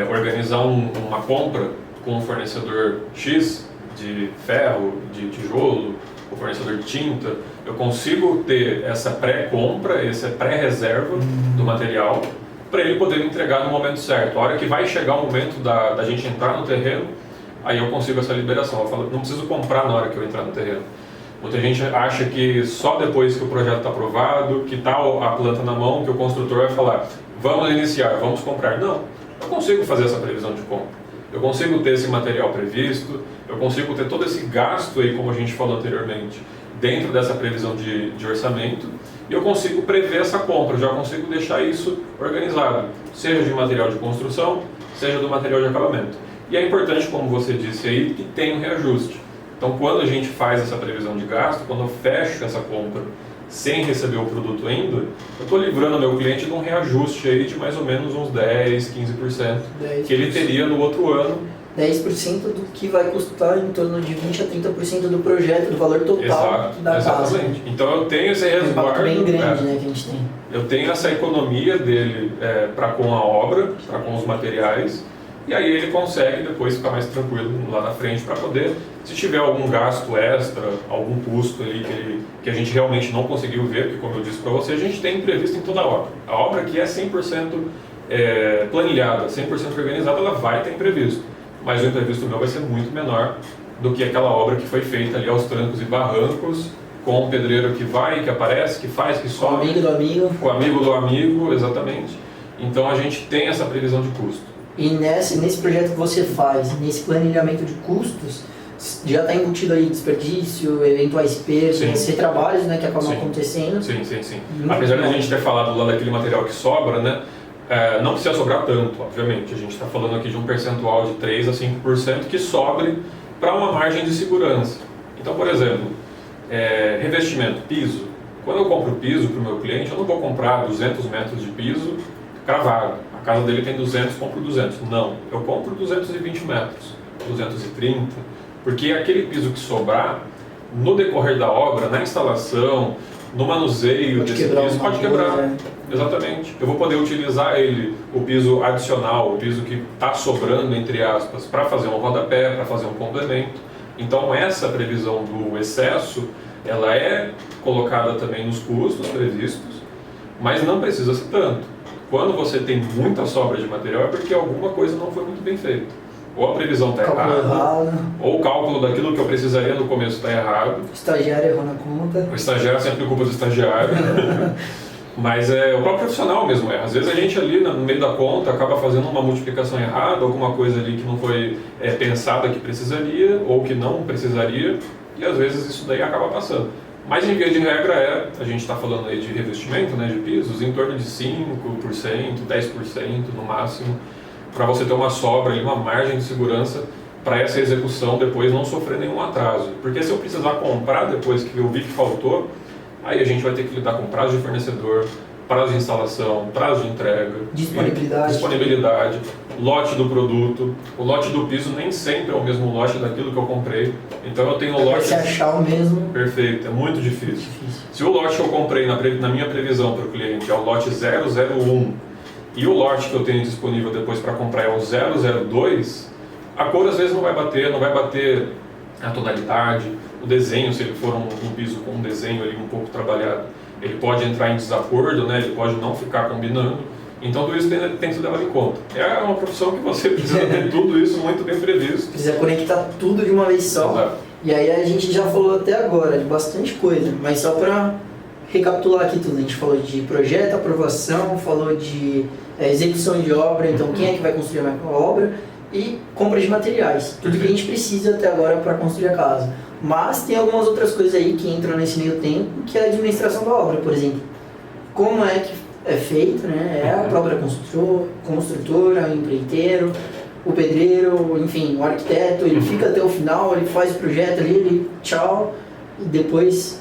organizar uma compra com um fornecedor X de ferro, de tijolo, o fornecedor de tinta, eu consigo ter essa pré-compra, essa pré-reserva do material, para ele poder me entregar no momento certo. A hora que vai chegar o momento da gente entrar no terreno, aí eu consigo essa liberação. Eu falo, não preciso comprar na hora que eu entrar no terreno. Muita gente acha que só depois que o projeto está aprovado, que está a planta na mão, que o construtor vai falar, vamos iniciar, vamos comprar. Não, eu consigo fazer essa previsão de compra. Eu consigo ter esse material previsto, eu consigo ter todo esse gasto aí, como a gente falou anteriormente, dentro dessa previsão de orçamento, e eu consigo prever essa compra, eu já consigo deixar isso organizado, seja de material de construção, seja do material de acabamento. E é importante, como você disse aí, que tenha um reajuste. Então, quando a gente faz essa previsão de gasto, quando eu fecho essa compra sem receber o produto ainda, eu estou livrando o meu cliente de um reajuste aí de mais ou menos uns 10, 15% que ele teria no outro ano. 10% do que vai custar em torno de 20 a 30% do projeto, do valor total da casa. Exatamente. Então eu tenho esse resguardo. Bem grande, né, que a gente tem. Eu tenho essa economia dele para com a obra, para com os materiais, e aí ele consegue depois ficar mais tranquilo lá na frente para poder, se tiver algum gasto extra, algum custo ali que a gente realmente não conseguiu ver, porque como eu disse para você, a gente tem imprevisto em toda a obra. A obra que é 100% planilhada, 100% organizada, ela vai ter imprevisto. Mas o imprevisto meu vai ser muito menor do que aquela obra que foi feita ali aos trancos e barrancos, com o pedreiro que vai, que aparece, que faz, que sobe. Com o amigo do amigo. Com o amigo do amigo, exatamente. Então a gente tem essa previsão de custo. E nesse projeto que você faz, nesse planejamento de custos, já está embutido aí desperdício, eventuais perdas, retrabalhos, né, que acabam acontecendo. Sim. Apesar de a gente ter falado lá daquele material que sobra, né, não precisa sobrar tanto, obviamente. A gente está falando aqui de um percentual de 3 a 5% que sobre para uma margem de segurança. Então, por exemplo, revestimento, piso. Quando eu compro piso para o meu cliente, eu não vou comprar 200 metros de piso cravado. A casa dele tem 200, compro 200. Não, eu compro 220 metros, 230, porque aquele piso que sobrar, no decorrer da obra, na instalação, no manuseio desse piso, pode quebrar. Exatamente. Eu vou poder utilizar ele, o piso adicional, o piso que está sobrando, entre aspas, para fazer um rodapé, para fazer um complemento. Então, essa previsão do excesso, ela é colocada também nos custos previstos, mas não precisa ser tanto. Quando você tem muita sobra de material é porque alguma coisa não foi muito bem feita. Ou a previsão está errada, ou o cálculo daquilo que eu precisaria no começo está errado. O estagiário errou na conta. O estagiário é sempre culpa do estagiário. Mas o próprio profissional mesmo erra. Às vezes a gente ali no meio da conta acaba fazendo uma multiplicação errada, alguma coisa ali que não foi pensada que precisaria ou que não precisaria, e às vezes isso daí acaba passando. Mas em via de regra a gente está falando aí de revestimento, né, de pisos, em torno de 5%, 10% no máximo, para você ter uma sobra, uma margem de segurança para essa execução depois não sofrer nenhum atraso. Porque se eu precisar comprar depois que eu vi que faltou, aí a gente vai ter que lidar com prazo de fornecedor, prazo de instalação, prazo de entrega, disponibilidade, lote do produto. O lote do piso nem sempre é o mesmo lote daquilo que eu comprei. Então eu tenho o lote... Se achar o mesmo... Perfeito, é muito difícil. Se o lote que eu comprei na minha previsão para o cliente é o lote 001 e o lote que eu tenho disponível depois para comprar é o 002, a cor às vezes não vai bater a tonalidade, o desenho, se ele for um piso com um desenho ali um pouco trabalhado, ele pode entrar em desacordo, né? Ele pode não ficar combinando. Então tudo isso tem que ser levado em conta. É uma profissão que você precisa ter tudo isso muito bem previsto. Precisa conectar tudo de uma vez só. Exato. E aí a gente já falou até agora de bastante coisa, mas só para recapitular aqui tudo, a gente falou de projeto, aprovação, falou de execução de obra, então quem é que vai construir a obra, e compra de materiais, tudo que a gente precisa até agora para construir a casa. Mas tem algumas outras coisas aí que entram nesse meio tempo, que é a administração da obra, por exemplo. Como é que é feito, né? É a própria construtora, o empreiteiro, o pedreiro, enfim, o arquiteto, ele fica até o final, ele faz o projeto ali, ele tchau, e depois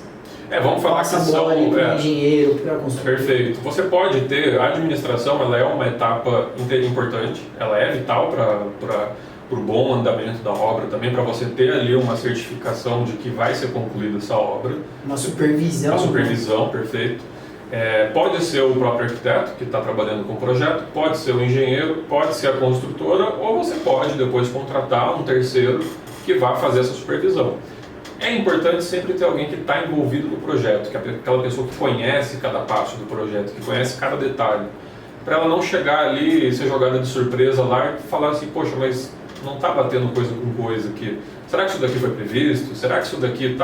vamos falar passa que a bola ali para o são... engenheiro, para a construtora. Perfeito. Você pode ter, a administração, ela é uma etapa importante, ela é vital para o bom andamento da obra, também para você ter ali uma certificação de que vai ser concluída essa obra. Uma supervisão. Uma supervisão, perfeito. Pode ser o próprio arquiteto que está trabalhando com o projeto, pode ser o engenheiro, pode ser a construtora, ou você pode depois contratar um terceiro que vá fazer essa supervisão. É importante sempre ter alguém que está envolvido no projeto, que é aquela pessoa que conhece cada passo do projeto, que conhece cada detalhe, para ela não chegar ali e ser jogada de surpresa lá e falar assim, poxa, mas não está batendo coisa com coisa aqui. Será que isso daqui foi previsto? Será que isso daqui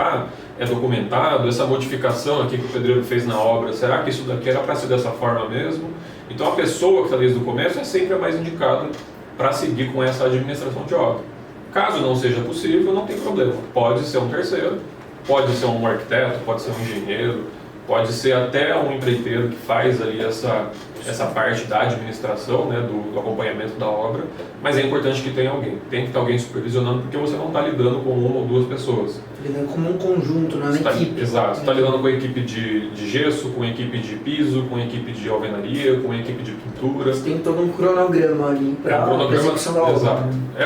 é documentado? Essa modificação aqui que o pedreiro fez na obra, será que isso daqui era para ser dessa forma mesmo? Então a pessoa que está desde o começo é sempre a mais indicada para seguir com essa administração de obra. Caso não seja possível, não tem problema. Pode ser um terceiro, pode ser um arquiteto, pode ser um engenheiro, pode ser até um empreiteiro que faz ali essa parte da administração, né, do acompanhamento da obra, mas é importante que tenha alguém. Tem que ter alguém supervisionando, porque você não está lidando com uma ou duas pessoas. Está lidando como um conjunto, não é uma equipe. Exato. Você está lidando com a equipe de gesso, com a equipe de piso, com a equipe de alvenaria, com a equipe de pintura. Você tem todo um cronograma ali para a execução da obra. Exato. É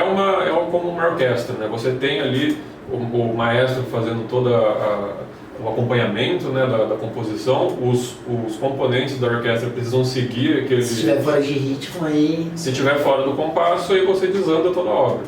como uma orquestra, né? Você tem ali o maestro fazendo todo o acompanhamento, né, da composição, os componentes da orquestra precisam seguir aquele... Se estiver fora de ritmo aí... Se estiver fora do compasso, aí você desanda toda a obra.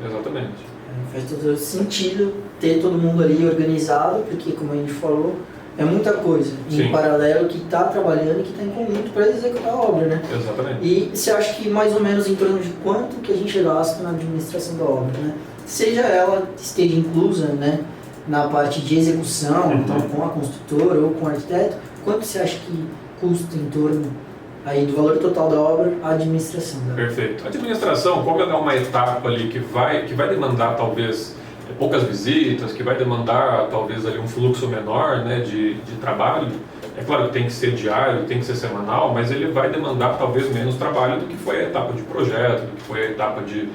Exatamente. Faz todo sentido ter todo mundo ali organizado, porque, como a gente falou, é muita coisa em paralelo que está trabalhando e que está em conjunto para executar a obra, né? Exatamente. E você acha que mais ou menos em torno de quanto que a gente gasta na administração da obra, né? Seja ela esteja inclusa, né, na parte de execução, então com a construtora ou com o arquiteto, quanto você acha que custa em torno aí do valor total da obra a administração dela? Perfeito. A administração, como ela é uma etapa ali que vai demandar talvez poucas visitas, que vai demandar talvez ali um fluxo menor, né, de trabalho, É claro que tem que ser diário, tem que ser semanal, mas ele vai demandar talvez menos trabalho do que foi a etapa de projeto, do que foi a etapa de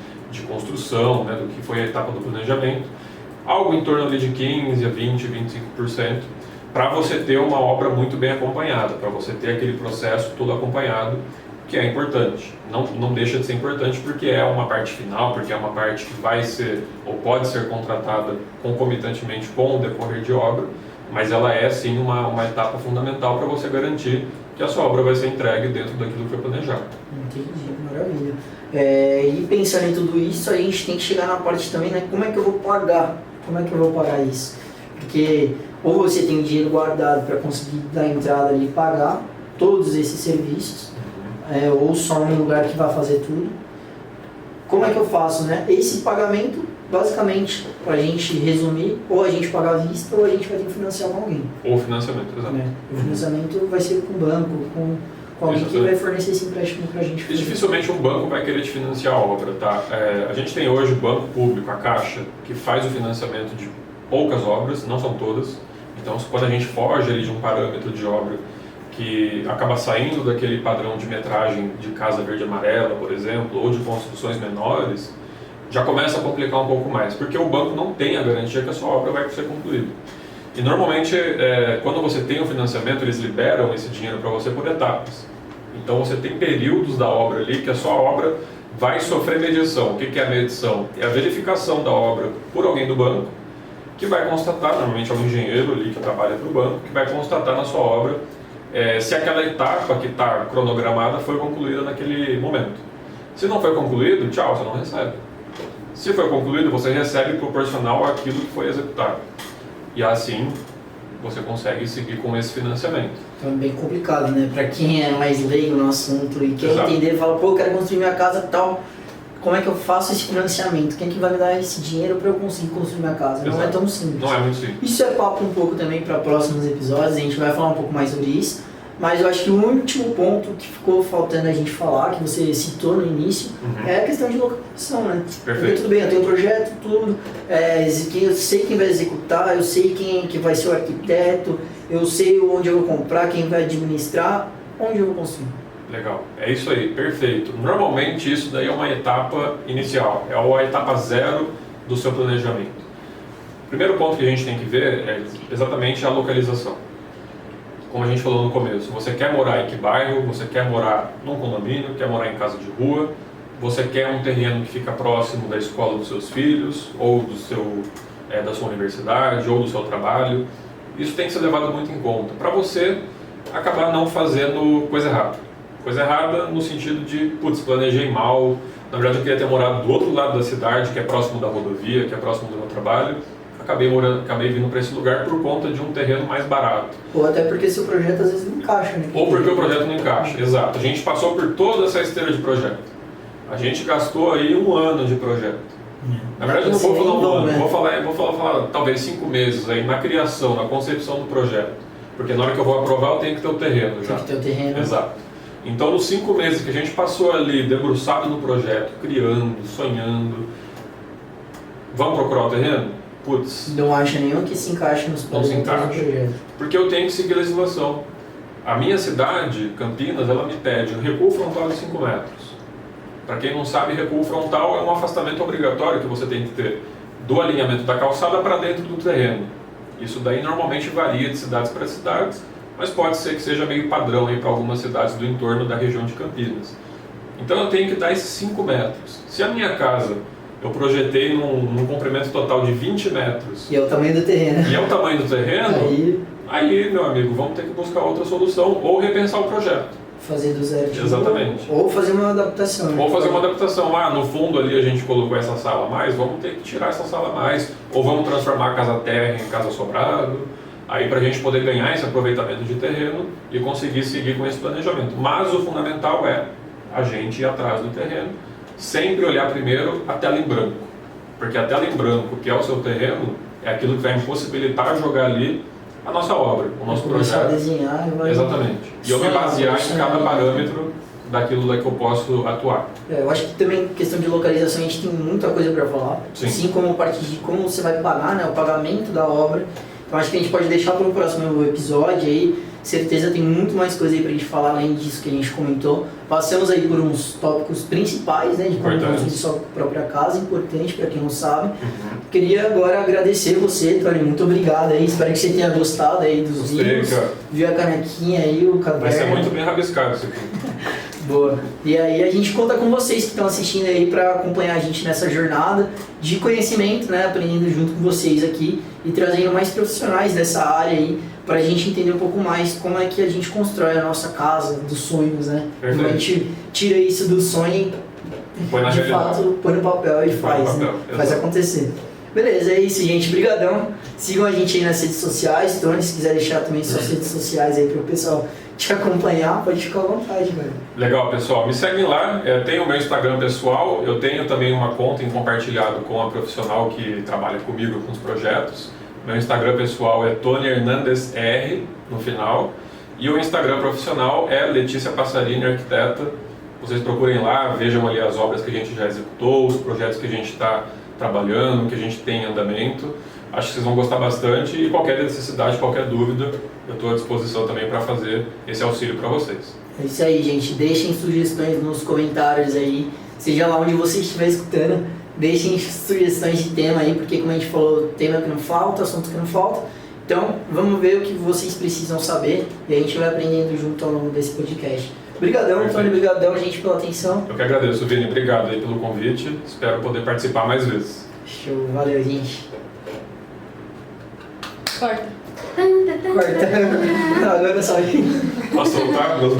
construção, né, do que foi a etapa do planejamento. Algo em torno ali de 15% a 20%, 25%, para você ter uma obra muito bem acompanhada, para você ter aquele processo todo acompanhado, que é importante. Não deixa de ser importante porque é uma parte final, porque é uma parte que vai ser ou pode ser contratada concomitantemente com o decorrer de obra, mas ela é sim uma etapa fundamental para você garantir que a sua obra vai ser entregue dentro daquilo que foi planejado. Entendi, maravilha. E pensando em tudo isso, a gente tem que chegar na parte também, né? Como é que eu vou pagar? Como é que eu vou pagar isso? Porque ou você tem dinheiro guardado para conseguir dar entrada ali e pagar todos esses serviços, ou só um lugar que vai fazer tudo. Como é que eu faço, né? Esse pagamento, basicamente, para a gente resumir, ou a gente paga à vista ou a gente vai ter que financiar com alguém. Ou financiamento, exato. O financiamento vai ser com o banco, com alguém que vai fornecer esse empréstimo para a gente fazer. E dificilmente um banco vai querer te financiar a obra, tá? A gente tem hoje o banco público, a Caixa, que faz o financiamento de poucas obras, não são todas. Então, quando a gente foge ali de um parâmetro de obra que acaba saindo daquele padrão de metragem de casa verde e amarela, por exemplo, ou de construções menores, já começa a complicar um pouco mais, porque o banco não tem a garantia que a sua obra vai ser concluída. E normalmente, quando você tem o financiamento, eles liberam esse dinheiro para você por etapas. Então você tem períodos da obra ali que a sua obra vai sofrer medição. O que é a medição? É a verificação da obra por alguém do banco, que vai constatar, normalmente é um engenheiro ali que trabalha para o banco, que vai constatar na sua obra se aquela etapa que está cronogramada foi concluída naquele momento. Se não foi concluído, tchau, você não recebe. Se foi concluído, você recebe proporcional àquilo que foi executado. E assim, você consegue seguir com esse financiamento. Então é bem complicado, né? Para quem é mais leigo no assunto e quer entender, fala, pô, eu quero construir minha casa e tal, como é que eu faço esse financiamento? Quem é que vai me dar esse dinheiro para eu conseguir construir minha casa? Exato. Não é tão simples. Não é muito simples. Isso é papo um pouco também para próximos episódios, a gente vai falar um pouco mais sobre isso. Mas eu acho que o último ponto que ficou faltando a gente falar, que você citou no início, é a questão de localização, né? Perfeito. Porque tudo bem, eu tenho um projeto, tudo, eu sei quem vai executar, eu sei quem que vai ser o arquiteto, eu sei onde eu vou comprar, quem vai administrar, onde eu vou construir. Legal, é isso aí, perfeito. Normalmente isso daí é uma etapa inicial, é a etapa 0 do seu planejamento. O primeiro ponto que a gente tem que ver é exatamente a localização. Como a gente falou no começo, você quer morar em que bairro, você quer morar num condomínio, quer morar em casa de rua, você quer um terreno que fica próximo da escola dos seus filhos, ou da sua universidade, ou do seu trabalho. Isso tem que ser levado muito em conta, para você acabar não fazendo coisa errada. Coisa errada no sentido de, putz, planejei mal, na verdade eu queria ter morado do outro lado da cidade, que é próximo da rodovia, que é próximo do meu trabalho, acabei vindo para esse lugar por conta de um terreno mais barato. Ou até porque seu projeto às vezes não encaixa, né? Ou porque o projeto não encaixa, exato. A gente passou por toda essa esteira de projeto. A gente gastou aí 1 ano de projeto. Na verdade, eu não vou falar 1 ano, né? vou falar talvez 5 meses aí na criação, na concepção do projeto. Porque na hora que eu vou aprovar, eu tenho que ter o terreno já. Tem que ter o terreno. Exato. Então, nos 5 meses que a gente passou ali, debruçado no projeto, criando, sonhando, vamos procurar o terreno? Putz, não acha nenhum que se encaixe nos planos do projeto. Porque eu tenho que seguir a legislação. A minha cidade, Campinas, ela me pede um recuo frontal de 5 metros. Para quem não sabe, recuo frontal é um afastamento obrigatório que você tem que ter do alinhamento da calçada para dentro do terreno. Isso daí normalmente varia de cidades para cidades, mas pode ser que seja meio padrão para algumas cidades do entorno da região de Campinas. Então eu tenho que dar esses 5 metros. Se a minha casa eu projetei num comprimento total de 20 metros. E é o tamanho do terreno. E é o tamanho do terreno, aí meu amigo, vamos ter que buscar outra solução ou repensar o projeto. Fazer do zero. Exatamente. Ou fazer uma adaptação. Ou fazer uma adaptação. No fundo ali a gente colocou essa sala a mais, vamos ter que tirar essa sala a mais. Ou vamos transformar a casa terra em casa sobrado. Aí para a gente poder ganhar esse aproveitamento de terreno e conseguir seguir com esse planejamento. Mas o fundamental é a gente ir atrás do terreno, sempre olhar primeiro a tela em branco, porque a tela em branco, que é o seu terreno, é aquilo que vai impossibilitar jogar ali a nossa obra, o nosso projeto. A desenhar e vai... Exatamente. E eu me basear em cada parâmetro daquilo que eu posso atuar. Eu acho que também questão de localização a gente tem muita coisa para falar, sim, assim como a parte de como você vai pagar, né, o pagamento da obra. Então acho que a gente pode deixar para o próximo episódio aí, certeza tem muito mais coisa aí pra gente falar além disso que a gente comentou. Passamos aí por uns tópicos principais, né, de como construir sua própria casa, importante para quem não sabe. Queria agora agradecer você, Tony, muito obrigado aí, espero que você tenha gostado aí dos livros, viu a canequinha aí, o caderno. Vai ser muito bem rabiscado isso aqui. Boa. E aí a gente conta com vocês que estão assistindo aí para acompanhar a gente nessa jornada de conhecimento, né, aprendendo junto com vocês aqui e trazendo mais profissionais dessa área aí para a gente entender um pouco mais como é que a gente constrói a nossa casa dos sonhos, né? Como a gente tira isso do sonho e põe na de realidade. fato põe no papel e faz, né? Faz acontecer. Beleza, é isso, gente. Brigadão. Sigam a gente aí nas redes sociais. Tony, se quiser deixar também suas redes sociais aí para o pessoal te acompanhar, pode ficar à vontade, velho. Legal, pessoal. Me seguem lá. Tem o meu Instagram pessoal. Eu tenho também uma conta em compartilhado com a profissional que trabalha comigo com os projetos. Meu Instagram pessoal é Tony Hernandes R no final. E o Instagram profissional é Letícia Passarini Arquiteta. Vocês procurem lá, vejam ali as obras que a gente já executou, os projetos que a gente está trabalhando, que a gente tem em andamento. Acho que vocês vão gostar bastante e qualquer necessidade, qualquer dúvida, eu estou à disposição também para fazer esse auxílio para vocês. É isso aí, gente. Deixem sugestões nos comentários aí, seja lá onde você estiver escutando, deixem sugestões de tema aí, porque como a gente falou, tema que não falta, assunto que não falta. Então, vamos ver o que vocês precisam saber e a gente vai aprendendo junto ao longo desse podcast. Obrigadão, Tony, obrigadão, gente, pela atenção. Eu que agradeço, Vini, obrigado aí pelo convite, espero poder participar mais vezes. Show, valeu, gente. Corta. Corta. Agora só. Posso soltar meus braços?